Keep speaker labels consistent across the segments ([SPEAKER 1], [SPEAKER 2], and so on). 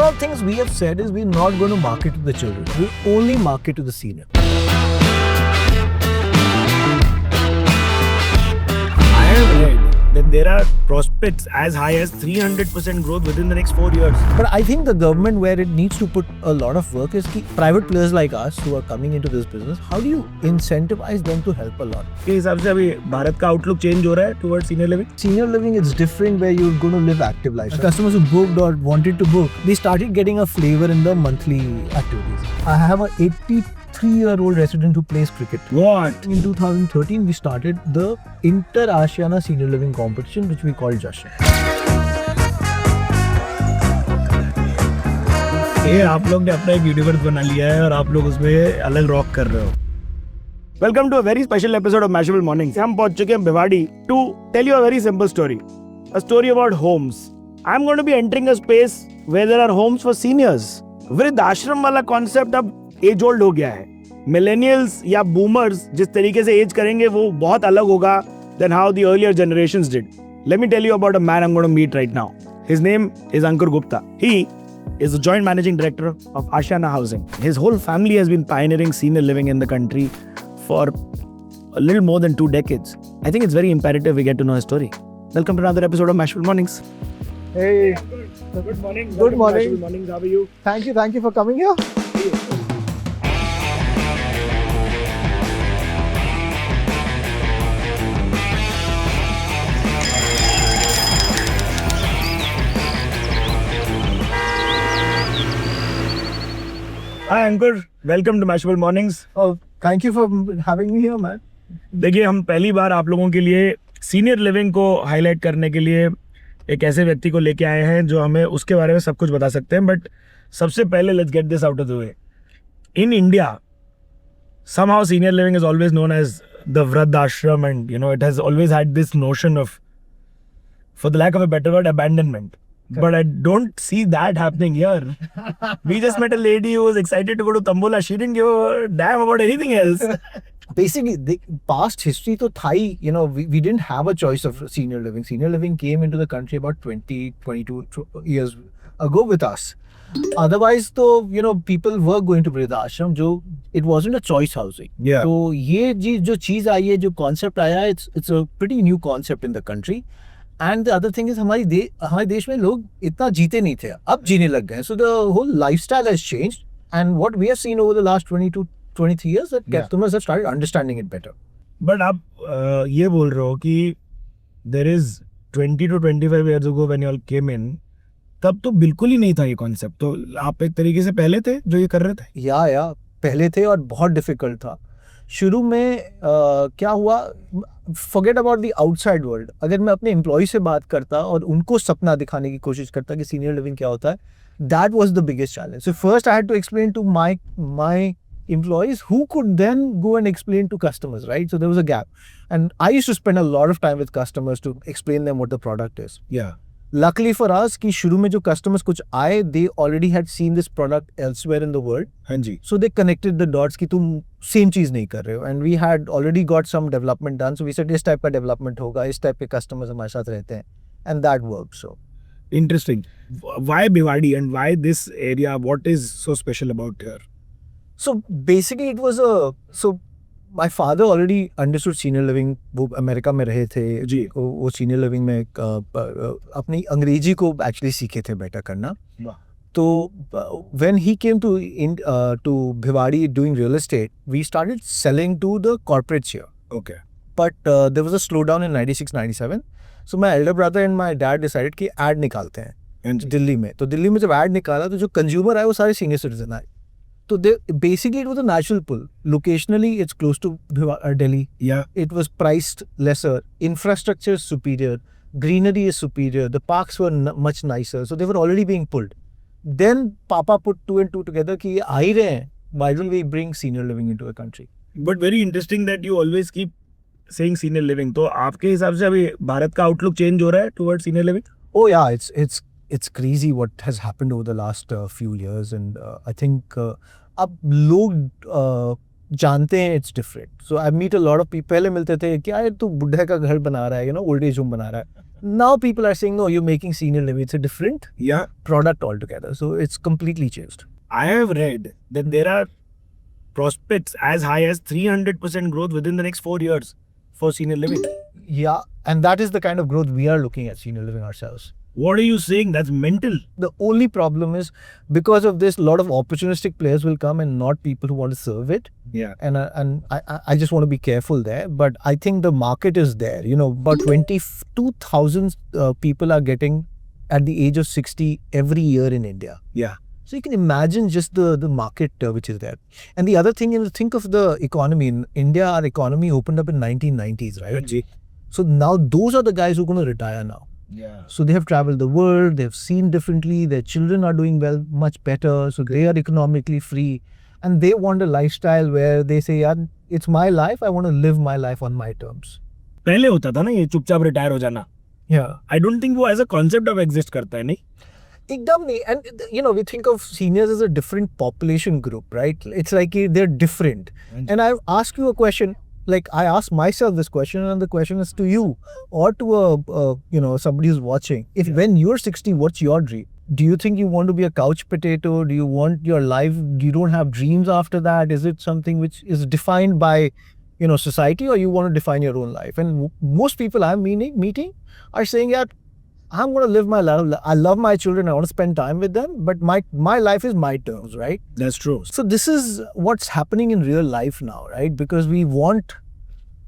[SPEAKER 1] of the things we have said is we're not going to market to the children. We'll only market to the senior.
[SPEAKER 2] I have read that there are prospects as high as 300% growth within the next 4 years.
[SPEAKER 1] But I think the government, where it needs to put a lot of work, is कि private players like us who are coming into this business, how do you incentivize them to help a lot?
[SPEAKER 2] के हिसाब से अभी भारत का outlook change हो रहा है towards senior living.
[SPEAKER 1] Senior living is different where you're going to live active life. Customers who booked or wanted to book, they started getting a flavor in the monthly activities. I have a 83-year-old resident who plays cricket.
[SPEAKER 2] What?
[SPEAKER 1] In 2013, we started the Inter-Asiana Senior Living Competition, which we called Jashan.
[SPEAKER 2] ये आप लोग ने अपना एक universe बना लिया है और आप लोग उसमें अलग रॉक कर रहे हो. Welcome to a very special episode of Mashable Mornings. हम पहुंच चुके हैं Bhiwadi to tell you a very simple story, a story about homes. I am going to be entering a space where there are homes for seniors. वृद्धाश्रम वाला concept अब as old हो गया है. मिलेनियल्स या बूमर्स जिस तरीके से एज करेंगे वो बहुत अलग होगा then how the earlier generations did. Let me tell you about a man I am going to meet right now. His name is Ankur Gupta. He is the joint managing director of Ashiana Housing. His whole family has been pioneering senior living in the country for a little more than 2 decades. I think it's very imperative we get to know his story. Welcome to another episode of Mashable Mornings.
[SPEAKER 1] Hey,
[SPEAKER 2] Good morning.
[SPEAKER 1] Good morning.
[SPEAKER 2] Mashable Mornings. How are you?
[SPEAKER 1] thank you for coming here.
[SPEAKER 2] Hi Ankur. Welcome to Mashable Mornings.
[SPEAKER 1] Oh, thank you for having me here, man.
[SPEAKER 2] देखिए हम पहली बार आप लोगों के लिए senior living को highlight करने के लिए एक ऐसे व्यक्ति को लेके आए हैं जो हमें उसके बारे में सब कुछ बता सकते हैं. बट सबसे पहले let's get this out of the way. In India somehow senior living is always known as the Vradashram, and you know it has always had this notion of, for the lack of a better word, abandonment.
[SPEAKER 1] Okay.
[SPEAKER 2] But I don't see that happening here. We just met a lady who was excited to go to Tambola. She didn't give a damn about anything else.
[SPEAKER 1] Basically, the past history to Thai, you know, we didn't have a choice of senior living. Senior living came into the country about 22 years ago with us. Otherwise, though, you know, people were going to Vridashram, it wasn't a choice housing.
[SPEAKER 2] Yeah.
[SPEAKER 1] So, ये जो चीज आई है, जो concept आया, it's a pretty new concept in the country. And the other thing is हमारे देश में लोग इतना जीते नहीं थे, अब जीने लग गए. So the whole lifestyle has changed, and what we have seen over the last 22-23 years that customers have started understanding it better.
[SPEAKER 2] But आप ये बोल रहे हो कि there is 20 to 25 years ago when you all came in, तब तो बिल्कुल ही नहीं था ये कॉन्सेप्ट. तो आप एक तरीके से पहले थे जो ये कर रहे थे.
[SPEAKER 1] या पहले थे और बहुत डिफिकल्ट था. शुरू में क्या हुआ, forget about the outside world. अगर मैं अपने एम्प्लॉय से बात करता और उनको सपना दिखाने की कोशिश करता कि सीनियर लिविंग क्या होता है, that was the biggest challenge. So first I had to explain to my employees who could then go and explain to customers, right? So there was a gap, and I used to spend a lot of time with customers to explain them what the product is.
[SPEAKER 2] Yeah.
[SPEAKER 1] Luckily for us कि शुरू में जो customers कुछ आए, they already had seen this product elsewhere in the world.
[SPEAKER 2] हाँ जी.
[SPEAKER 1] So they connected the dots कि तुम same चीज नहीं कर रहे हो, and we had already got some development done. So we said इस type का development होगा, इस type के customers हमारे साथ रहते हैं, and that worked. So
[SPEAKER 2] Interesting. Why Bhiwadi and why this area? What is so special about here?
[SPEAKER 1] So basically it was so my father already understood senior living. वो America में रहे थे
[SPEAKER 2] जी.
[SPEAKER 1] वो senior living में अपनी अंग्रेजी को actually सीखे थे better करना. तो when he came to Bhiwadi doing real estate, we started selling to the corporates here.
[SPEAKER 2] Okay.
[SPEAKER 1] But there was a slowdown in 96-97. So my elder brother and my dad decided कि ad निकालते हैं दिल्ली में. तो दिल्ली में जब ad निकाला तो जो consumer आए वो सारे senior citizen आए. So basically it was a natural pull. Locationally, it's close to Delhi.
[SPEAKER 2] Yeah.
[SPEAKER 1] It was priced lesser. Infrastructure is superior. Greenery is superior. The parks were much nicer. So they were already being pulled. Then Papa put 2 and 2 together कि ये आ ही रहे हैं. Why don't we bring senior living into a country?
[SPEAKER 2] But very interesting that you always keep saying senior living. तो आपके हिसाब से अभी भारत का आउटलुक चेंज हो रहा है towards senior living?
[SPEAKER 1] Oh yeah, it's crazy what has happened over the last few years, and I think अब लोग जानते हैं it's different. So I meet a lot of people. पहले मिलते थे क्या यार तू बुढ़े का घर बना रहा है, you know, old age home बना रहा है. Now people are saying, no, you're making senior living. It's a different
[SPEAKER 2] Yeah.
[SPEAKER 1] product altogether. So it's completely changed.
[SPEAKER 2] I have read that there are prospects as high as 300% growth within the next 4 years for senior living.
[SPEAKER 1] Yeah. And that is the kind of growth we are looking at senior living ourselves.
[SPEAKER 2] What are you saying? That's mental.
[SPEAKER 1] The only problem is because of this, a lot of opportunistic players will come and not people who want to serve it.
[SPEAKER 2] Yeah.
[SPEAKER 1] And I just want to be careful there. But I think the market is there. You know, about 22,000 people are getting at the age of 60 every year in India.
[SPEAKER 2] Yeah.
[SPEAKER 1] So you can imagine just the market which is there. And the other thing is, think of the economy. In India, our economy opened up in 1990s, right? So now those are the guys who are going to retire now.
[SPEAKER 2] Yeah.
[SPEAKER 1] So they have traveled the world, they've seen differently, their children are doing well, much better, so they are economically free. And they want a lifestyle where they say, yeah, it's my life, I want to live my life on my terms.
[SPEAKER 2] पहले होता था ना ये चुपचाप retire हो जाना.
[SPEAKER 1] Yeah.
[SPEAKER 2] I don't think वो as a concept of exist करता है नहीं.
[SPEAKER 1] Ekdam nahi. And you know, we think of seniors as a different population group, right? It's like they're different. And I ask you a question, like I ask myself this question, and the question is to you or to somebody who's watching. If when you're 60, what's your dream? Do you think you want to be a couch potato? Do you want your life? You don't have dreams after that? Is it something which is defined by society, or you want to define your own life? And most people I'm meeting are saying, yeah, I'm going to live my life. I love my children. I want to spend time with them. But my life is my terms, right?
[SPEAKER 2] That's true.
[SPEAKER 1] So this is what's happening in real life now, right? Because we want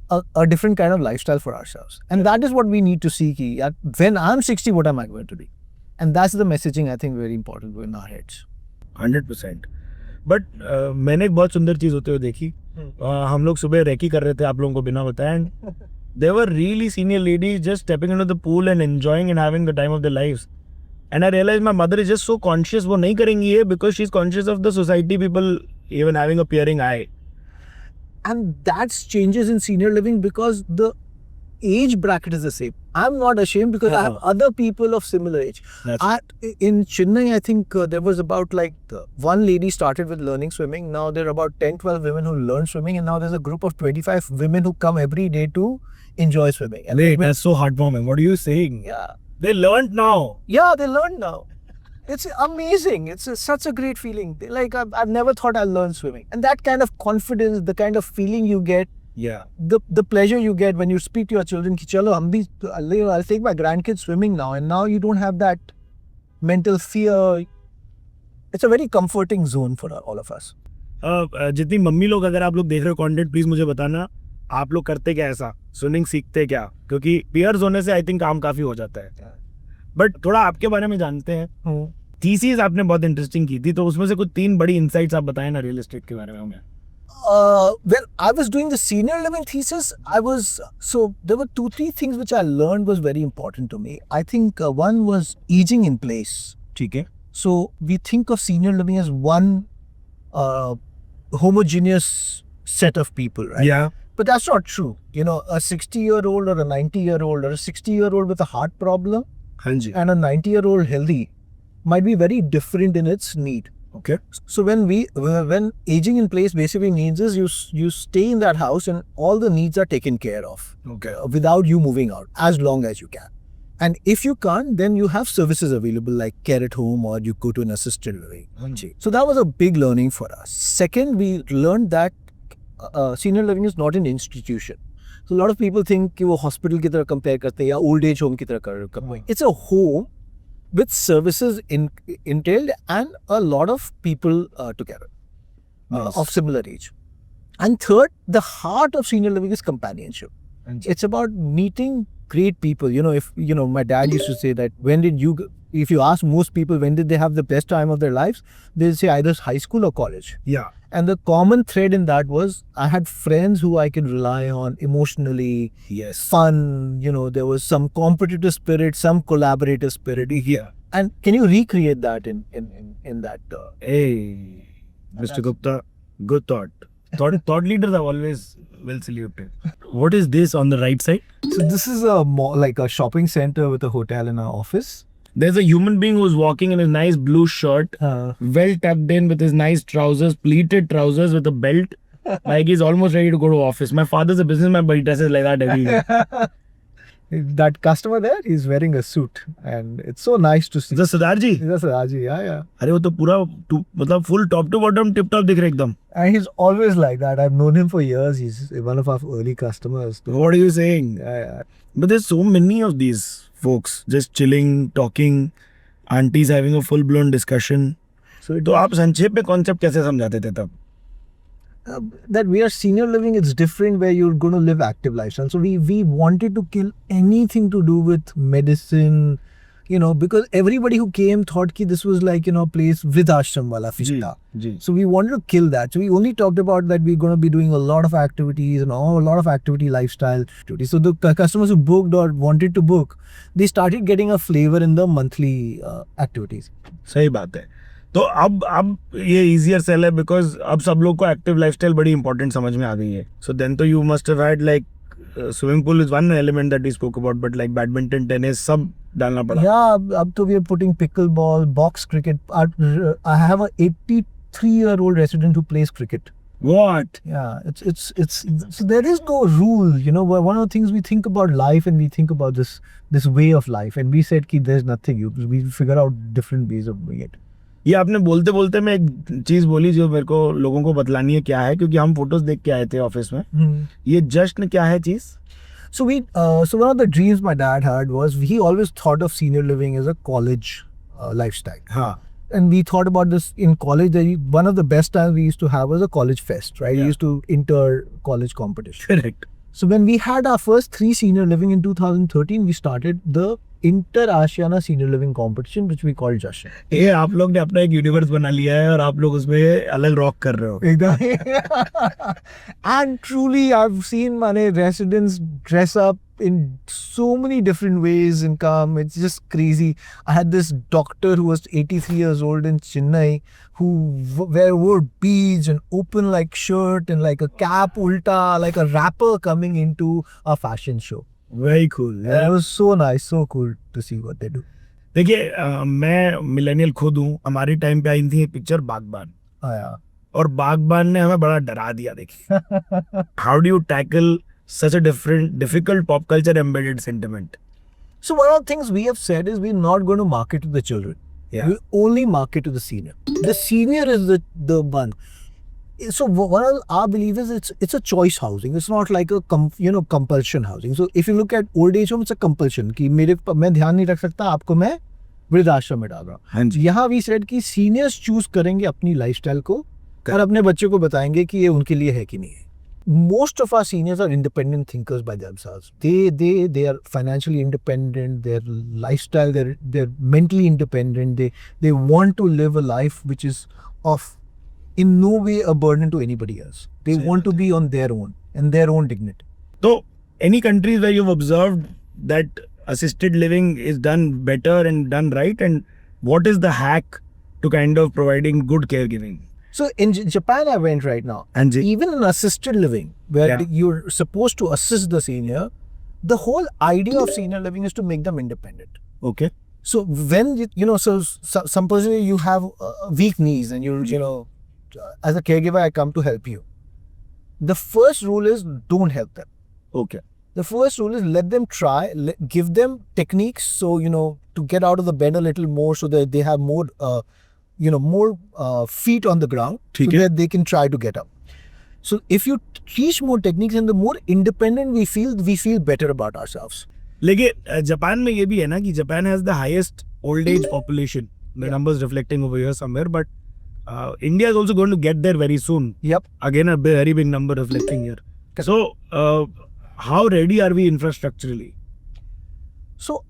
[SPEAKER 1] a different kind of lifestyle for ourselves. And that is what we need to see. When I'm 60, what am I going to be? And that's the messaging I think very important in our heads.
[SPEAKER 2] 100%. But मैंने एक बहुत सुंदर चीज़ होते हुए देखी. हम लोग सुबह रेकी कर रहे थे आप लोगों को बिना बताए, and there were really senior ladies just stepping into the pool and enjoying and having the time of their lives. And I realized my mother is just so conscious वो नहीं करेंगी ये because she's conscious of the society people even having a peering eye.
[SPEAKER 1] And that's changes in senior living because the age bracket is the same. I'm not ashamed because I have other people of similar age. In Chennai, I think there was about one lady started with learning swimming. Now there are about 10-12 women who learn swimming, and now there's a group of 25 women who come every day to enjoy swimming. And
[SPEAKER 2] Wait, that's so heartwarming. What are you saying?
[SPEAKER 1] Yeah.
[SPEAKER 2] They learned now.
[SPEAKER 1] Yeah, they learned now. It's amazing. It's such a great feeling. I've never thought I'll learn swimming. And that kind of confidence, the kind of feeling you get,
[SPEAKER 2] yeah,
[SPEAKER 1] the pleasure you get when you speak to your children, ki chalo, I'll take my grandkids swimming now. And now you don't have that mental fear. It's a very comforting zone for all of us.
[SPEAKER 2] जितनी mummy लोग अगर आप लोग देख रहे हो content, please मुझे बताना आप लोग करते क्या ऐसा, स्विमिंग सीखते क्या, क्योंकि पियर्स होने से आई थिंक काम काफी हो जाता है. बट थोड़ा आपके बारे में जानते हैं. थीसिस आपने बहुत इंटरेस्टिंग की थी, तो उसमें से कुछ 3 बड़ी इनसाइट्स आप बताएं ना रियल एस्टेट के बारे में हमें.
[SPEAKER 1] When I was doing the senior living thesis, there were 2-3 things which I learned was very important to me. I think one was aging in place.
[SPEAKER 2] ठीक है.
[SPEAKER 1] So we think of senior living as one homogeneous set of people, right?
[SPEAKER 2] Yeah.
[SPEAKER 1] But that's not true. A 60-year-old or a 90-year-old or a 60-year-old with a heart problem and a 90-year-old healthy might be very different in its need.
[SPEAKER 2] Okay.
[SPEAKER 1] So when aging in place basically means is you stay in that house and all the needs are taken care of.
[SPEAKER 2] Okay.
[SPEAKER 1] Without you moving out as long as you can. And if you can't, then you have services available like care at home or you go to an assisted living. So that was a big learning for us. Second, we learned that senior living is not an institution. So a lot of people think कि वो hospital की तरह compare करते हैं या old age home की तरह compare. It's a home with services entailed and a lot of people together of similar age. And third, the heart of senior living is companionship. It's about meeting great people. If my dad used to say that if you ask most people when did they have the best time of their lives, they'll say either high school or college.
[SPEAKER 2] Yeah.
[SPEAKER 1] And the common thread in that was I had friends who I could rely on emotionally.
[SPEAKER 2] Yes.
[SPEAKER 1] Fun, there was some competitive spirit, some collaborative spirit.
[SPEAKER 2] Yeah.
[SPEAKER 1] And can you recreate that in that?
[SPEAKER 2] Hey, Mr. Gupta, good thought. Thought leaders are always well saluted. What is this on the right side?
[SPEAKER 1] So this is a like a shopping center with a hotel and an office.
[SPEAKER 2] There's a human being who's walking in his nice blue shirt, well tucked in with his nice trousers, pleated trousers with a belt, like he's almost ready to go to office. My father's a businessman, but he dresses like that every day.
[SPEAKER 1] That customer there, he's wearing a suit, and it's so nice to see.
[SPEAKER 2] The Siddharth ji?
[SPEAKER 1] That's Raji, yeah.
[SPEAKER 2] अरे वो तो पूरा मतलब full top to bottom tip top दिख रहा है एकदम.
[SPEAKER 1] And he's always like that. I've known him for years. He's one of our early customers.
[SPEAKER 2] What are you saying?
[SPEAKER 1] Yeah.
[SPEAKER 2] But there's so many of these folks just chilling, talking, aunties having a full blown discussion.
[SPEAKER 1] So
[SPEAKER 2] तो आप संक्षेप में concept कैसे समझाते थे तब?
[SPEAKER 1] that we are senior living, it's different where you're going to live active lifestyle. So we wanted to kill anything to do with medicine, because everybody who came thought ki this was like, place with ashram wala fishta.
[SPEAKER 2] Ji.
[SPEAKER 1] So we wanted to kill that. So we only talked about that we're going to be doing a lot of activities and a lot of activity lifestyle activities. So the customers who booked or wanted to book, they started getting a flavor in the monthly activities.
[SPEAKER 2] सही बात है. तो अब ये easier sell है because अब सब लोग को active lifestyle बड़ी important समझ में आ गई है. So then तो you must have had like swimming pool is one element that we spoke about, but like badminton, tennis सब डालना पड़ा.
[SPEAKER 1] Yeah, अब तो we are putting pickleball, box cricket. I have a 83-year-old resident who plays cricket.
[SPEAKER 2] What?
[SPEAKER 1] Yeah, it's so there is no rule, one of the things we think about life and we think about this way of life, and we said ki there's nothing, we figure out different ways of doing it.
[SPEAKER 2] ये आपने बोलते बोलते मैं एक चीज बोली जो मेरे को लोगों को बतलानी है क्या है, क्योंकि हम फोटोज देख के आए थे ऑफिस में. ये जश्न क्या है चीज?
[SPEAKER 1] So one of the dreams my dad had was he always thought of senior living as a college lifestyle.
[SPEAKER 2] हाँ.
[SPEAKER 1] And we thought about this in college. One of the best times we used to have was a college fest, right?
[SPEAKER 2] Yeah.
[SPEAKER 1] We used to inter college competition.
[SPEAKER 2] Correct.
[SPEAKER 1] So when we had our first 3 senior living in 2013, we started the Inter Asiana Senior Living Competition, which we called Jashan.
[SPEAKER 2] ये आप लोग ने अपना एक universe बना लिया है और आप लोग उसमें अलग रॉक कर रहे हो.
[SPEAKER 1] And truly, I've seen my residents dress up in so many different ways and come. It's just crazy. I had this doctor who was 83 years old in Chennai who wore beads and open like shirt and like a cap ulta, like a rapper coming into a fashion show.
[SPEAKER 2] Very cool.
[SPEAKER 1] Yeah. It was so nice, so cool to see what they do.
[SPEAKER 2] देखिए मैं millennial खुद हूँ. हमारी time पे आई थी एक picture बागबान.
[SPEAKER 1] Yeah.
[SPEAKER 2] और बागबान ने हमें बड़ा डरा दिया. देखिए how do you tackle such a difficult pop culture embedded sentiment?
[SPEAKER 1] So one of the things we have said is we're not going to market to the children.
[SPEAKER 2] Yeah.
[SPEAKER 1] We only market to the senior. The senior is the one. So one of our belief is it's a choice housing. It's not like a compulsion housing. So if you look at old age home, it's a compulsion कि मैं ध्यान नहीं रख सकता, आपको मैं वृद्धाश्रम में डाल रहा हूँ.
[SPEAKER 2] हाँ जी.
[SPEAKER 1] यहाँ we said कि seniors choose करेंगे अपनी lifestyle को और अपने बच्चे को बताएंगे कि ये उनके लिए है कि नहीं है. Most of our seniors are independent thinkers by themselves. They are financially independent. Their lifestyle, they're mentally independent. They want to live a life which is of in no way a burden to anybody else. They want to be on their own and their own dignity.
[SPEAKER 2] So any countries where you've observed that assisted living is done better and done right, and what is the hack to kind of providing good caregiving?
[SPEAKER 1] So in Japan, I went right now.
[SPEAKER 2] And
[SPEAKER 1] even in assisted living, where you're supposed to assist the senior, the whole idea of senior living is to make them independent.
[SPEAKER 2] Okay.
[SPEAKER 1] So when some person you have weak knees and as a caregiver, I come to help you. The first rule is don't help them.
[SPEAKER 2] Okay.
[SPEAKER 1] The first rule is let them try, give them techniques so to get out of the bed a little more so that they have more more feet on the ground so that they can try to get up. So if you teach more techniques and the more independent we feel better about ourselves.
[SPEAKER 2] लेकिन Japan में ये भी है ना कि Japan has the highest old age population. The numbers reflecting over here somewhere, but India is also going to get there very soon.
[SPEAKER 1] Yep.
[SPEAKER 2] Again, a very big number reflecting here. So how ready are we infrastructurally?
[SPEAKER 1] So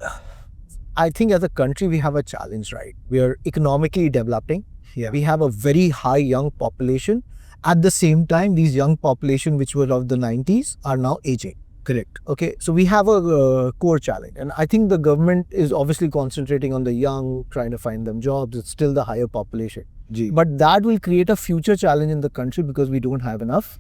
[SPEAKER 1] I think as a country we have a challenge, right? We are economically developing.
[SPEAKER 2] Yeah.
[SPEAKER 1] We have a very high young population. At the same time, these young population which were of the 90s are now aging.
[SPEAKER 2] Correct.
[SPEAKER 1] Okay, so we have a core challenge, and I think the government is obviously concentrating on the young, trying to find them jobs. It's still the higher population. But that will create a future challenge in the country because we don't have enough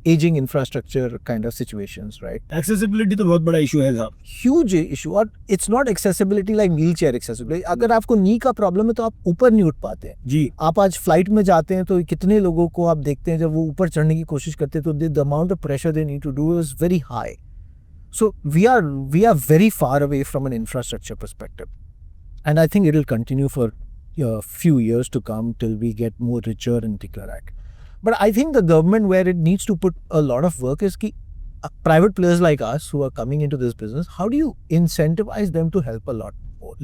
[SPEAKER 1] aging infrastructure kind of situations, right?
[SPEAKER 2] Accessibility तो बहुत बड़ा issue है साहब.
[SPEAKER 1] Huge issue, और it's not accessibility like wheelchair accessibility. अगर आपको नी का problem है तो आप ऊपर नहीं उठ पाते हैं.
[SPEAKER 2] जी.
[SPEAKER 1] आप आज फ्लाइट में जाते हैं तो कितने लोगों को आप देखते हैं जब वो ऊपर चढ़ने की कोशिश करते हैं तो the amount of pressure they need to do is very high. So we are very far away from an infrastructure perspective, and I think it will continue for a few years to come till we get more richer in Tiklarak. But I think the government, where it needs to put a lot of work, is ki private players like us who are coming into this business, how do you incentivize them to help a lot more?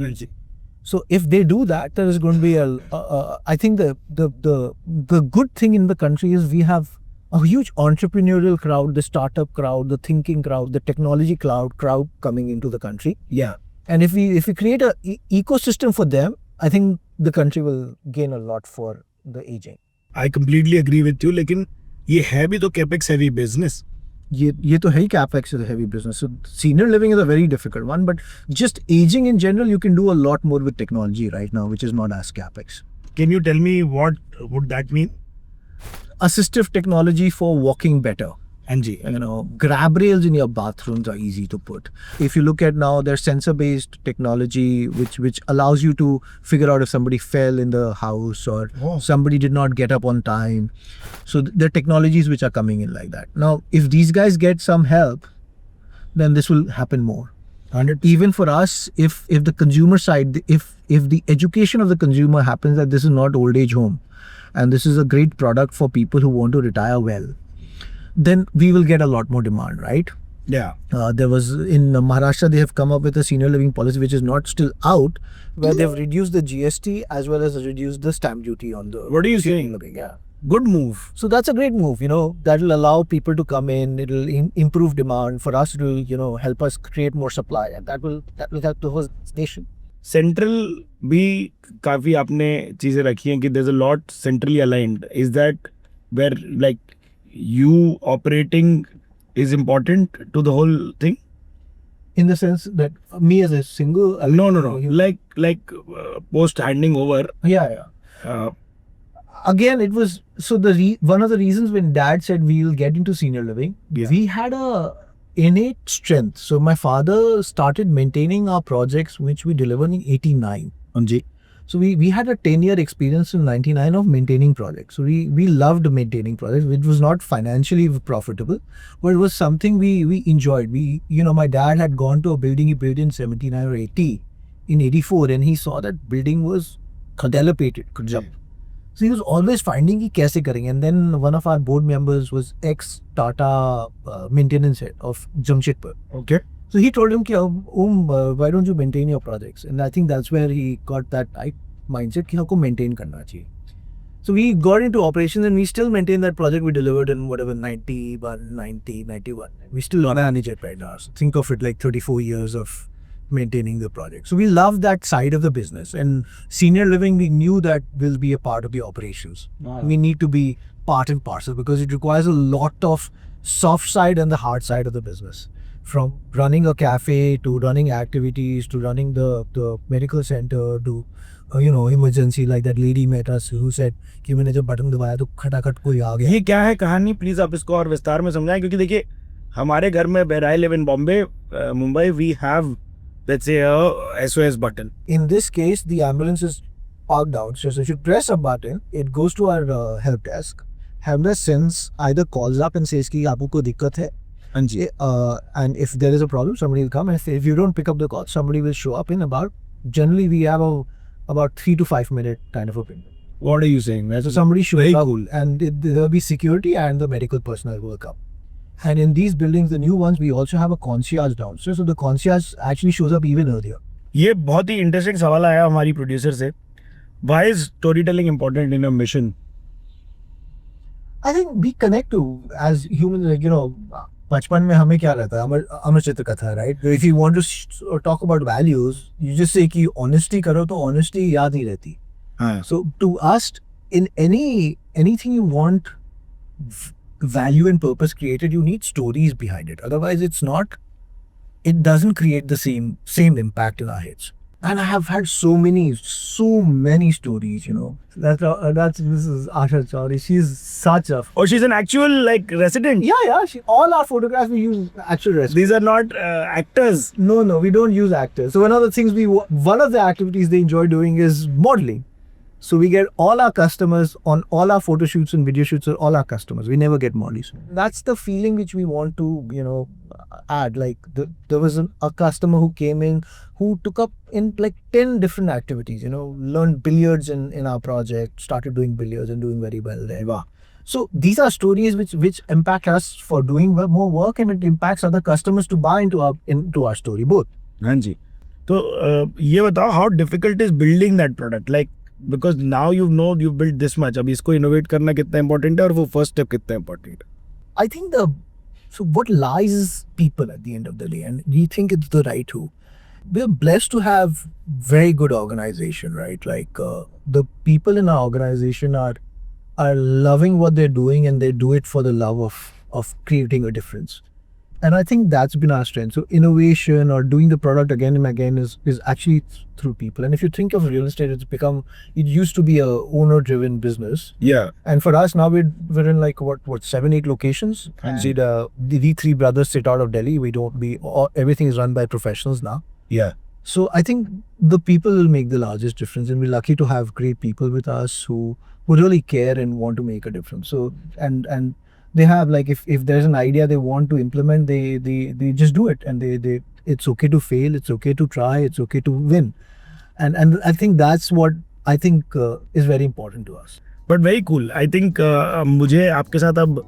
[SPEAKER 1] So if they do that, there is going to be I think the good thing in the country is we have a huge entrepreneurial crowd, the startup crowd, the thinking crowd, the technology crowd coming into the country.
[SPEAKER 2] Yeah.
[SPEAKER 1] And if we create a ecosystem for them, I think the country will gain a lot for the aging.
[SPEAKER 2] I completely agree with you. लेकिन ये है भी तो capex heavy business.
[SPEAKER 1] ये तो है ही capex is a heavy business. So senior living is a very difficult one, but just aging in general, you can do a lot more with technology right now, which is not as capex.
[SPEAKER 2] Can you tell me what would that mean?
[SPEAKER 1] Assistive technology for walking better.
[SPEAKER 2] हाँ जी.
[SPEAKER 1] You know, grab rails in your bathrooms are easy to put. If you look at now, there's sensor-based technology which allows you to figure out if somebody fell in the house or somebody did not get up on time. So there are technologies which are coming in like that. Now, if these guys get some help, then this will happen more.
[SPEAKER 2] 100%.
[SPEAKER 1] Even for us, if the consumer side, if the education of the consumer happens that this is not old age home, and this is a great product for people who want to retire well, then we will get a lot more demand, right?
[SPEAKER 2] Yeah.
[SPEAKER 1] There was in Maharashtra, they have come up with a senior living policy which is not still out, where they've reduced the GST as well as reduced the stamp duty on the.
[SPEAKER 2] What are you saying?
[SPEAKER 1] Living, yeah.
[SPEAKER 2] Good move.
[SPEAKER 1] So that's a great move, you know, that will allow people to come in, it will improve demand. For us, it will, you know, help us create more supply, and that will help the whole nation.
[SPEAKER 2] Central भी काफी आपने चीजें रखी हैं कि there's a lot centrally aligned. Is that where like you operating is important to the whole thing?
[SPEAKER 1] In the sense that me as a single.
[SPEAKER 2] No. Like post handing over.
[SPEAKER 1] Yeah. Again, it was so one of the reasons when Dad said we will get into senior living, we had a innate strength. So my father started maintaining our projects, which we delivered in 89. So we had a 10-year experience in 99 of maintaining projects. So we loved maintaining projects. It was not financially profitable, but it was something we enjoyed. My dad had gone to a building he built in 79 or 80 in 84, and he saw that building was dilapidated. So he was always finding ki kaise karenge. And then one of our board members was ex-Tata maintenance head of Jamshedpur.
[SPEAKER 2] Okay.
[SPEAKER 1] So he told him, why don't you maintain your projects? And I think that's where he got that mindset कि हमको maintain करना चाहिए. So we got into operations and we still maintain that project we delivered in whatever 91, 90, 91. We still on Anijet right now. So think of it like 34 years of maintaining the project. So we love that side of the business. And senior living, we knew that will be a part of the operations. Wow. We need to be part and parcel because it requires a lot of soft side and the hard side of the business. From running a cafe to running activities to running the medical center to emergency, like that lady met us who said कि मैंने जब button दबाया तो खटाखट कोई आ गया.
[SPEAKER 2] ये क्या है कहानी, प्लीज आप इसको और विस्तार में समझाएं, क्योंकि देखिए हमारे घर में where I live in Bombay, Mumbai, we have, let's say, a SOS button.
[SPEAKER 1] In this case, the ambulance is parked out. So if you press a button, it goes to our help desk. Help desk sends either calls up and says कि आपको कोई दिक्कत है. And if there is a problem, somebody will come. And if you don't pick up the call, somebody will show up in generally we have about 3 to 5 minute kind of a window.
[SPEAKER 2] What are you saying?
[SPEAKER 1] So somebody shows up and there will be security and the medical personnel will come. And in these buildings, the new ones, we also have a concierge downstairs. So the concierge actually shows up even earlier.
[SPEAKER 2] ये बहुत ही interesting सवाल आया हमारी producer से. Why is storytelling important in a mission?
[SPEAKER 1] I think we connect to, as humans, बचपन में हमें क्या रहता है Amar Chitra Katha, right? If you want to talk about values, you just say कि ऑनेस्टी करो तो ऑनेस्टी याद नहीं रहती. So to us in anything you want value and purpose created, you need stories behind it. Otherwise it doesn't create the same impact in our heads. And I have had so many stories, this is Asha Chaudhary. She's such a...
[SPEAKER 2] Oh, she's an actual resident?
[SPEAKER 1] Yeah. All our photographs, we use actual residents.
[SPEAKER 2] These are not actors?
[SPEAKER 1] No, we don't use actors. So one of the activities they enjoy doing is modeling. So we get all our customers on all our photo shoots and video shoots are all our customers. We never get models. That's the feeling which we want to, add. Like there was a customer who came in who took up in like 10 different activities, learned billiards in our project, started doing billiards and doing very well there.
[SPEAKER 2] Wow.
[SPEAKER 1] So these are stories which impact us for doing more work, and it impacts other customers to buy into our story both.
[SPEAKER 2] हाँ जी. तो ये बताओ how difficult is building that product, like because now you've built this much. अभी इसको innovate करना कितना important है और वो first step कितना important है?
[SPEAKER 1] I think so what lies is people at the end of the day, and we think it's the right who. We're blessed to have very good organization, right? Like the people in our organization are loving what they're doing, and they do it for the love of creating a difference. And I think that's been our strength. So innovation or doing the product again and again is actually through people. And if you think of real estate, it used to be a owner-driven business.
[SPEAKER 2] Yeah.
[SPEAKER 1] And for us now, we're in like what 7-8 locations. And see the three brothers sit out of Delhi. Everything is run by professionals now.
[SPEAKER 2] Yeah.
[SPEAKER 1] So I think the people will make the largest difference, and we're lucky to have great people with us who really care and want to make a difference. So and they have, like, if there's an idea they want to implement, they just do it, and they it's okay to fail, it's okay to try, it's okay to win, and I think that's what I think is very important to us.
[SPEAKER 2] But very cool. I think मुझे आपके साथ अब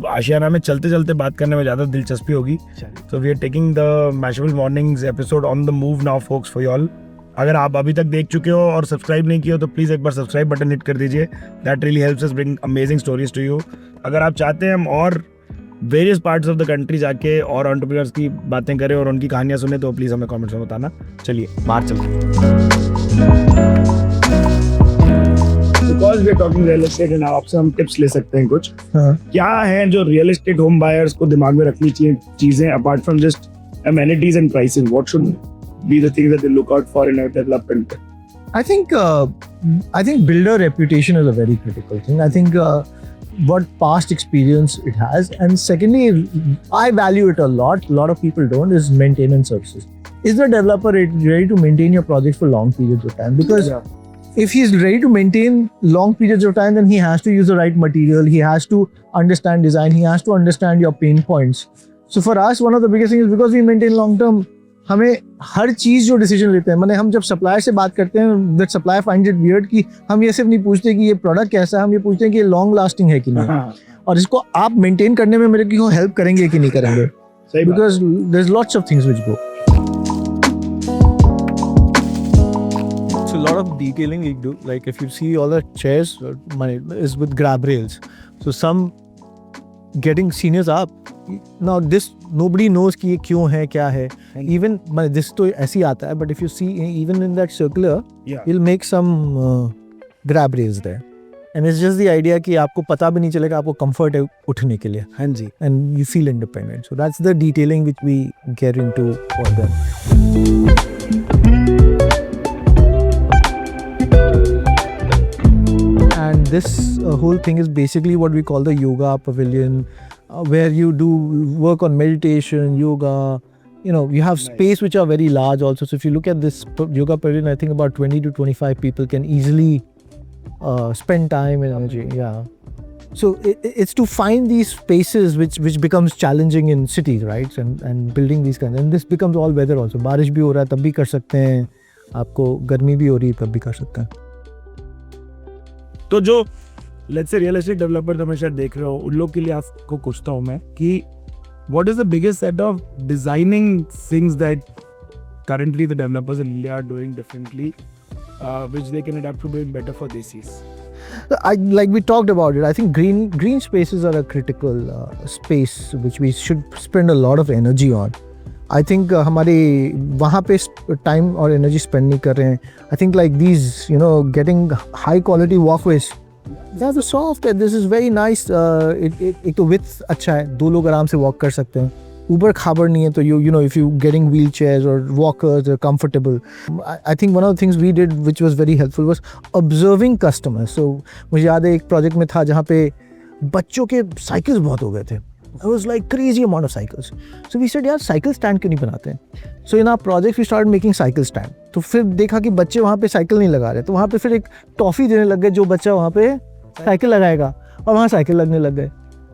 [SPEAKER 2] आशियाना में चलते चलते बात करने में ज़्यादा दिलचस्पी होगी. So we are taking the Mashable Mornings episode on the move now, folks, for y'all. अगर आप अभी तक देख चुके हो और सब्सक्राइब नहीं किए हो तो प्लीज़ एक बार सब्सक्राइब बटन हिट कर दीजिए. That really helps us bring amazing stories to you. अगर आप चाहते हैं हम और various parts of the country जाके और एंटरप्रेन्योर्स की बातें करें और उनकी कहानियाँ सुने तो प्लीज़ हमें कमेंट्स में बताना. चलिए बाहर चलते हैं. Because we are talking real estate and आपसे हम टिप्स ले सकते हैं कुछ. क्या है जो रियल एस्टेट होम बायर्स को दिमाग में रखनी चाहिए चीज़ें apart from just amenities and pricing? What should be the things that they look out for in a development?
[SPEAKER 1] I think builder reputation is a very critical thing. I think what past experience it has, and secondly, I value it a lot. A lot of people don't, is maintenance services. Is the developer ready to maintain your project for long periods of time? Because if he's ready to maintain long periods of time, then he has to use the right material. He has to understand design. He has to understand your pain points. So for us, one of the biggest things is because we maintain long term, हमें हर चीज़ जो decision लेते हैं, मैंने हम जब supplier से बात करते हैं, that supplier find it weird कि हम ये सिर्फ नहीं पूछते कि ये प्रोडक्ट कैसा है, हम ये पूछते हैं कि ये लॉन्ग लास्टिंग है कि नहीं, और इसको आप मेंटेन करने में मेरे को हेल्प करेंगे कि नहीं करेंगे. Because there is lots of things which go. So a lot of detailing we do, like if you see all the chairs is with grab rails. So some getting seniors up. Now this nobody knows कि ये क्यों है, क्या है. Even this तो ऐसे आता है, but if you see even in that circular, you'll make some grab rails there. And it's just the idea कि आपको पता भी नहीं चलेगा, आपको comfort है उठने के लिए. हाँ जी. And you feel independent. So that's the detailing which we get into for them. And this whole thing is basically what we call the yoga pavilion, where you do work on meditation, yoga. You have space which are very large also. So if you look at this yoga pavilion, I think about 20 to 25 people can easily spend time and energy. Yeah. So it's to find these spaces which becomes challenging in cities, right? And building these kinds. And this becomes all weather also. बारिश भी हो रहा है तब भी कर सकते हैं, आपको गर्मी भी हो रही है तब भी कर सकते हैं.
[SPEAKER 2] तो जो let's say real estate developer तो हमेशा देख रहे हो, उन लोग के लिए आपको पूछता हूँ मैं कि what is the biggest set of designing things that currently the developers in India are doing differently, which they can adapt to doing better for Desis?
[SPEAKER 1] Like we talked about it, I think green spaces are a critical space which we should spend a lot of energy on. I think हमारे वहाँ पे time और energy spend नहीं कर रहे हैं. I think like these, getting high quality walkways, that's a soft. This is very nice. एक तो width अच्छा है, 2 लोग आराम से walk कर सकते हैं. ऊपर खाबर नहीं है तो if you getting wheelchairs or walkers are comfortable. I think one of the things we did which was very helpful was observing customers. So मुझे याद है एक project में था जहाँ पे बच्चों के साइकिल्स बहुत हो गए थे. It was like crazy amount of cycles. So we said यार cycle stand क्यों नहीं बनाते हैं? So in our project we started making cycle stand. तो फिर देखा कि बच्चे वहाँ पे साइकिल नहीं लगा रहे, तो वहाँ पे फिर एक टॉफी देने लग गए जो बच्चा वहाँ पे साइकिल लगाएगा, और वहाँ साइकिल लगने लग गए.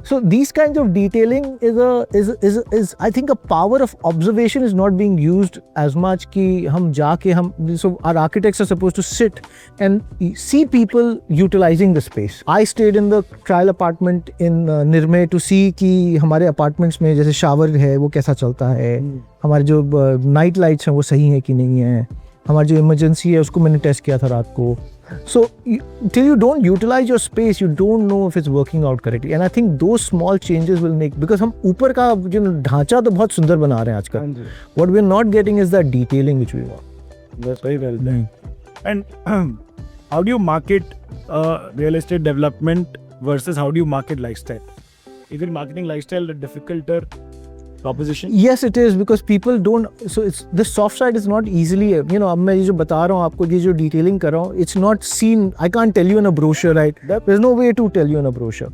[SPEAKER 1] So these kinds of detailing is I think a power of observation is not being used as much कि हम जाके so our architects are supposed to sit and see people utilizing the space. I stayed in the trial apartment in Nirmay to see कि हमारे apartments में जैसे shower है वो कैसा चलता है, हमारे जो night lights हैं वो सही है कि नहीं है, हमारी जो emergency है उसको मैंने test किया था रात को. So till you don't utilize your space, you don't know if it's working out correctly. And I think those small changes will make, because हम ऊपर का जो ढांचा तो बहुत सुंदर बना रहे हैं आजकल. What we're not getting is that detailing which we want.
[SPEAKER 2] That's very well done. And how do you market real estate development versus how do you market lifestyle? Is it marketing lifestyle a difficult proposition?
[SPEAKER 1] Yes, it is, because people don't. So it's the soft side is not easily. You know, अब मैं ये जो बता रहा हूँ आपको, ये जो detailing कर रहा हूँ, it's not seen. I can't tell you in a brochure, right? There's no way to tell you in a brochure.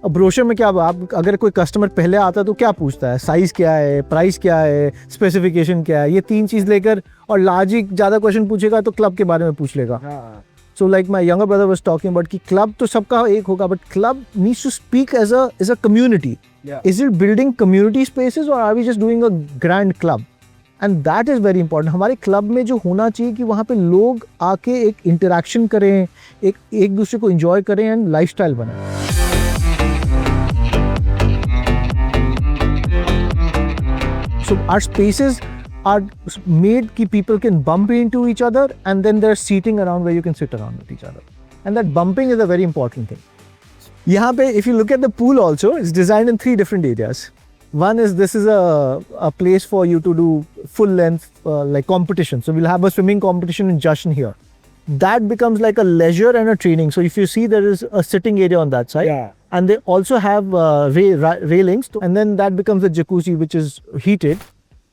[SPEAKER 1] अब ब्रोशर में क्या, आप अगर कोई कस्टमर पहले आता है तो क्या पूछता है, साइज क्या है, प्राइस क्या है, स्पेसिफिकेशन क्या है, ये 3 चीज लेकर, और लॉजिक ज्यादा क्वेश्चन पूछेगा तो क्लब के बारे में पूछ लेगा. So like my younger brother was talking about कि क्लब तो सबका एक होगा, but club needs to speak as a community.
[SPEAKER 2] Yeah.
[SPEAKER 1] Is it building community spaces or are we just doing a grand club? And that is very important. हमारे club में जो होना चाहिए कि वहाँ पे लोग आके एक इंटरेक्शन करें, एक दूसरे को एंजॉय करें एंड लाइफस्टाइल बनाएं. So our spaces are made कि people can bump into each other and then there's seating around where you can sit around with each other. And that bumping is a very important thing. यहाँ पे if you look at the pool also, it's designed in 3 different areas. One is this is a place for you to do full length like competition. So we'll have a swimming competition in Jashan here. That becomes like a leisure and a training. So if you see, there is a sitting area on that side.
[SPEAKER 2] Yeah.
[SPEAKER 1] And they also have railings. And then that becomes a jacuzzi which is heated.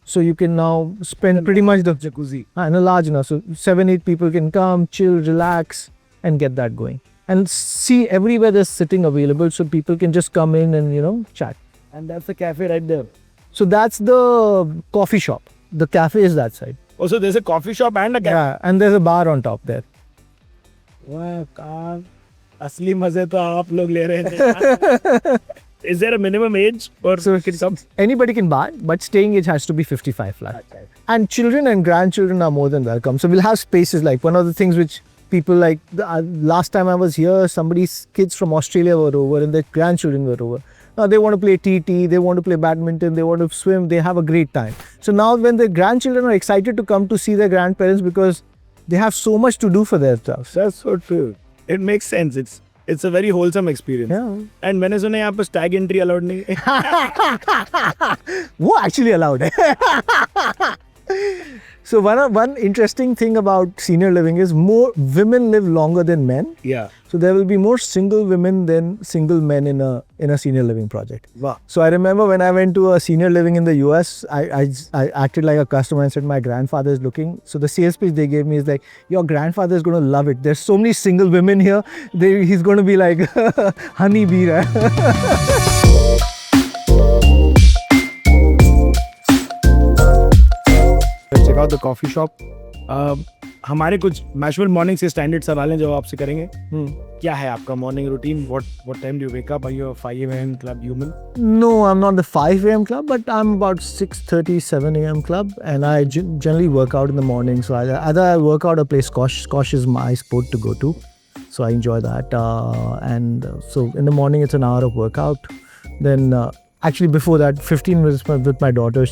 [SPEAKER 1] So you can now spend pretty much the
[SPEAKER 2] jacuzzi.
[SPEAKER 1] And a large enough. So 7-8 people can come, chill, relax and get that going. And see everywhere there's sitting available so people can just come in and, you know, chat.
[SPEAKER 2] And that's the cafe right there.
[SPEAKER 1] So that's the coffee shop. The cafe is that side.
[SPEAKER 2] Oh, so there's a coffee shop and a cafe?
[SPEAKER 1] Yeah, and there's a bar on top there.
[SPEAKER 2] Wow, kaan. असली मजे तो आप लोग ले रहे थे. Is there a minimum age or
[SPEAKER 1] So anybody can buy, but staying age has to be 55 flat.
[SPEAKER 2] Okay.
[SPEAKER 1] And children and grandchildren are more than welcome. So we'll have spaces like one of the things which people like, last time I was here, somebody's kids from Australia were over and their grandchildren were over. Now they want to play TT, they want to play badminton, they want to swim, they have a great time. So now when the grandchildren are excited to come to see their grandparents because they have so much to do for their stuff.
[SPEAKER 2] That's so true. It makes sense. It's a very wholesome experience.
[SPEAKER 1] Yeah.
[SPEAKER 2] And मैंने सुना यहाँ पर stag entry allowed नहीं है.
[SPEAKER 1] वो actually allowed है. So one interesting thing about senior living is more women live longer than men.
[SPEAKER 2] Yeah.
[SPEAKER 1] So there will be more single women than single men in a senior living project.
[SPEAKER 2] Wow.
[SPEAKER 1] So I remember when I went to a senior living in the US, I acted like a customer and said my grandfather is looking. So the sales pitch they gave me is like, your grandfather is going to love it. There's so many single women here. He's going to be like honey bee.
[SPEAKER 2] Let's check out the coffee shop. हमारे कुछ मैशवेल morning से standard सवाल हैं जो आपसे करेंगे. क्या है आपका morning routine? What time do you wake up? Are you a 5 a.m. club human?
[SPEAKER 1] No, I'm not the 5 a.m. club, but I'm about 6:30, 7 a.m. club, and I generally work out in the morning. So either I work out or play squash. Squash is my sport to go to, so I enjoy that. So in the morning it's an hour of workout. Then actually before that, 15 minutes with my daughter.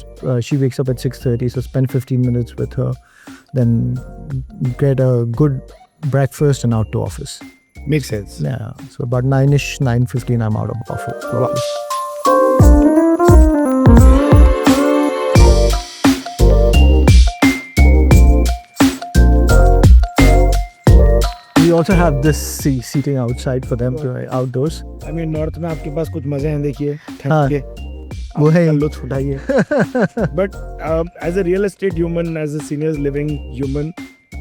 [SPEAKER 1] She wakes up at 6:30, so spend 15 minutes with her. Then get a good breakfast and out to office.
[SPEAKER 2] Makes sense.
[SPEAKER 1] Yeah, so about 9ish, 9:15 I'm out of office.
[SPEAKER 2] Wow.
[SPEAKER 1] We also have this seating outside for them to outdoors.
[SPEAKER 2] I mean, north में आपके पास कुछ मजे हैं देखिए ठंड
[SPEAKER 1] हाँ,
[SPEAKER 2] के.
[SPEAKER 1] वो है
[SPEAKER 2] आपका लुत्फ उठाइए. But as a real estate human, as a seniors living human,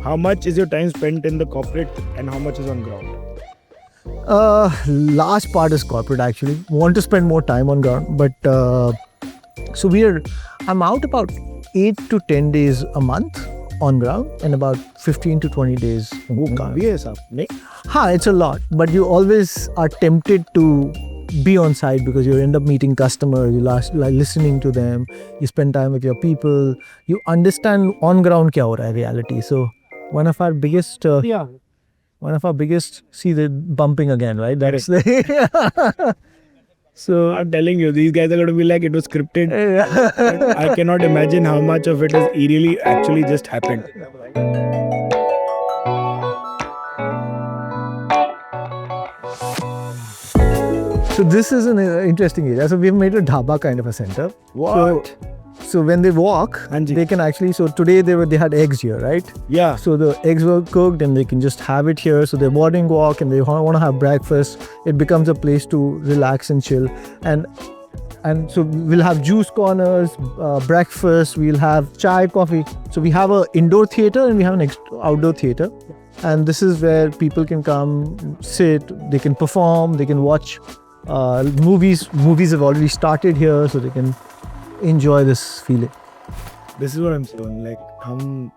[SPEAKER 2] how much is your time spent in the corporate and how much is on ground?
[SPEAKER 1] Last part is corporate actually. Want to spend more time on ground, but so I'm out about 8 to 10 days a month on ground and about 15 to 20 days.
[SPEAKER 2] वो काफी है साहब नहीं?
[SPEAKER 1] Ha, it's a lot, but you always are tempted to be on site because you end up meeting customers, you like listening to them, you spend time with your people, you understand on ground kya ho raha hai reality. So one of our biggest see the bumping again, right? That's the so
[SPEAKER 2] I'm telling you, these guys are going to be like, it was scripted. I cannot imagine how much of it is really actually just happened.
[SPEAKER 1] So this is an interesting area. So we've made a dhaba kind of a center.
[SPEAKER 2] What?
[SPEAKER 1] So when they walk,
[SPEAKER 2] Hanji.
[SPEAKER 1] they can actually. So today they had eggs here, right?
[SPEAKER 2] Yeah.
[SPEAKER 1] So the eggs were cooked and they can just have it here. So they're morning walk and they want to have breakfast. It becomes a place to relax and chill. And so we'll have juice corners, breakfast. We'll have chai, coffee. So we have an indoor theater and we have an outdoor theater. And this is where people can come, sit. They can perform. They can watch movies. Movies have already started here, so they can enjoy this feeling.
[SPEAKER 2] This is what I'm saying. Like हम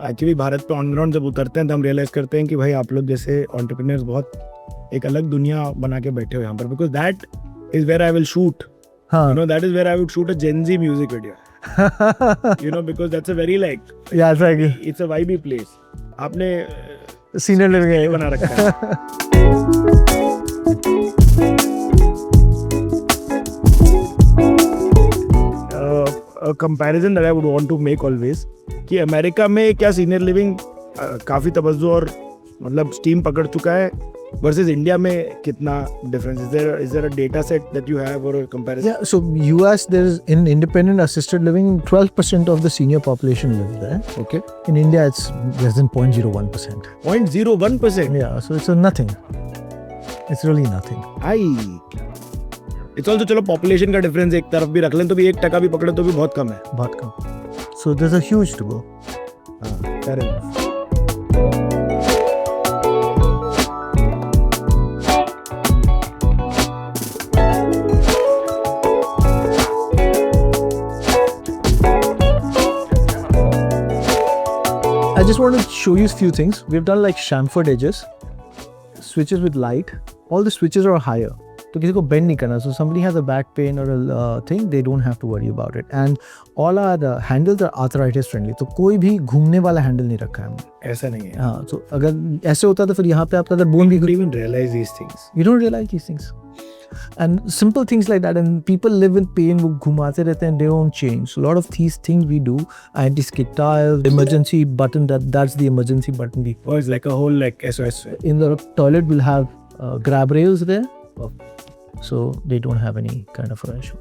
[SPEAKER 2] actually Bharat पे on ground जब उतरते हैं तो हम realise करते हैं कि भाई आप लोग जैसे एंटरप्रेन्योर्स बहुत एक अलग दुनिया बना के बैठे हो यहाँ पर, because that is where I will shoot. You know, that is where I would shoot a Gen Z music video. You know, because that's a very like,
[SPEAKER 1] Yeah, it's like
[SPEAKER 2] it's a vibey place. आपने
[SPEAKER 1] senior living area.
[SPEAKER 2] बना रखा है. A comparison that I would want to make always कि America में क्या senior living काफ़ी तवज्जो और मतलब स्टीम पकड़ चुका है versus India में कितना difference? Is there a data set that you have or a comparison?
[SPEAKER 1] Yeah, so US there's in independent assisted living 12% of the senior population live there.
[SPEAKER 2] Okay.
[SPEAKER 1] In India it's less than 0.01%.
[SPEAKER 2] 0.01%.
[SPEAKER 1] Yeah, so it's a nothing. It's really nothing.
[SPEAKER 2] It's also चलो population का difference एक तरफ भी रख लें तो भी 1% भी पकड़े तो भी बहुत कम है.
[SPEAKER 1] बहुत कम. So there's a huge to go.
[SPEAKER 2] Fair enough.
[SPEAKER 1] I just want to show you a few things. We've done like chamfered edges, switches with light. All the switches are higher. तो किसी को bend नहीं करना. So somebody has a back pain or a thing, they don't have to worry about it. And all our handles are arthritis friendly. तो कोई भी घूमने वाला handle नहीं रखा है हमने.
[SPEAKER 2] ऐसा नहीं है.
[SPEAKER 1] हाँ, तो अगर ऐसे होता तो फिर यहाँ पे आपका अगर bone भी
[SPEAKER 2] You don't even realize these things.
[SPEAKER 1] You don't realize these things. And simple things like that, and people live with pain, वो घुमाते रहते हैं, they don't change. So a lot of these things we do, anti-skid tile, emergency button, that's the emergency button.
[SPEAKER 2] Oh, it's like a whole like SOS.
[SPEAKER 1] In the toilet we'll have grab rails there, so they don't have any kind of an issue.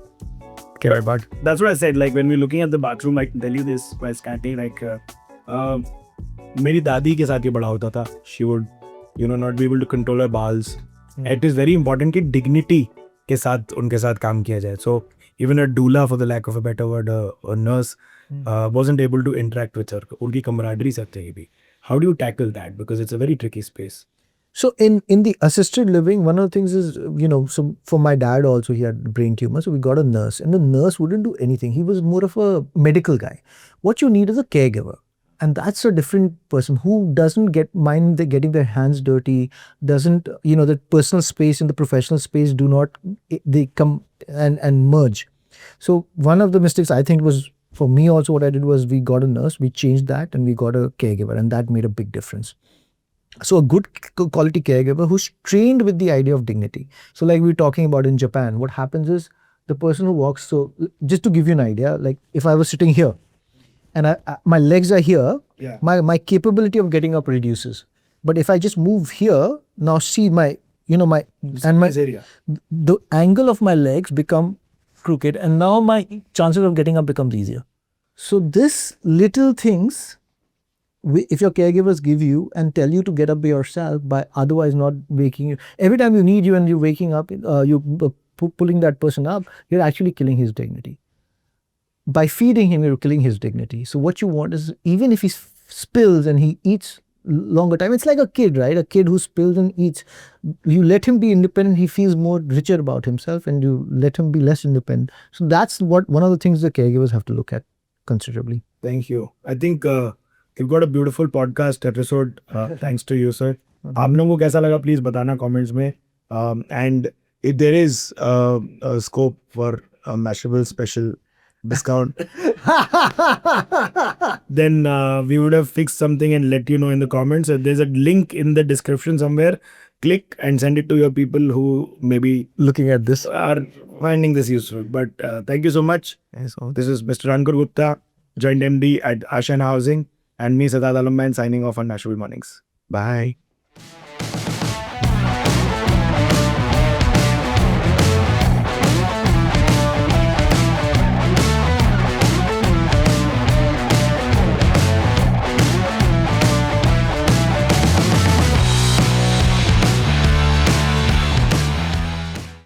[SPEAKER 2] Okay, right, but that's what I said. Like when we're looking at the bathroom, I can tell you this by scanning. Like, मेरी दादी के साथ ये बड़ा होता था. She would, not be able to control her bowels. It is very important कि dignity के साथ उनके साथ काम किया जाए. So even a doula, for the lack of a better word, a nurse, wasn't able to interact with her. उनकी camaraderie साथ चाहिए भी. How do you tackle that? Because it's a very tricky space.
[SPEAKER 1] So in the assisted living, one of the things is, so for my dad also, he had brain tumor, so we got a nurse, and the nurse wouldn't do anything. He was more of a medical guy. What you need is a caregiver. And that's a different person who doesn't mind getting their hands dirty, doesn't, the personal space and the professional space they come and merge. So one of the mistakes I think was, for me also, what I did was we got a nurse, we changed that and we got a caregiver, and that made a big difference. So a good quality caregiver who's trained with the idea of dignity. So like we were talking about in Japan, what happens is the person who walks, so just to give you an idea, like if I was sitting here, and my legs are here,
[SPEAKER 2] Yeah.
[SPEAKER 1] my capability of getting up reduces. But if I just move here, now see my
[SPEAKER 2] area.
[SPEAKER 1] The angle of my legs become crooked, and now my chances of getting up becomes easier. So this little things, if your caregivers give you and tell you to get up by yourself, by otherwise not waking you, every time you need you and you're waking up, you're pulling that person up, you're actually killing his dignity. By feeding him, you're killing his dignity. So what you want is, even if he spills and he eats longer time. It's like a kid, right? A kid who spills and eats. You let him be independent, he feels more richer about himself, and you let him be less independent. So that's one of the things the caregivers have to look at considerably.
[SPEAKER 2] Thank you. I think you've got a beautiful podcast episode. Thanks to you, sir. आप लोगों को कैसा लगा please बताना comments में. And if there is a scope for a Mashable special discount, then we would have fixed something and let you know in the comments. There's a link in the description somewhere. Click and send it to your people who maybe
[SPEAKER 1] Looking at this.
[SPEAKER 2] are finding this useful. But thank you so much. This is Mr. Ankur Gupta, Joint MD at Ashan Housing, and me, Sadad Alamman, signing off on Nashville Mornings. Bye.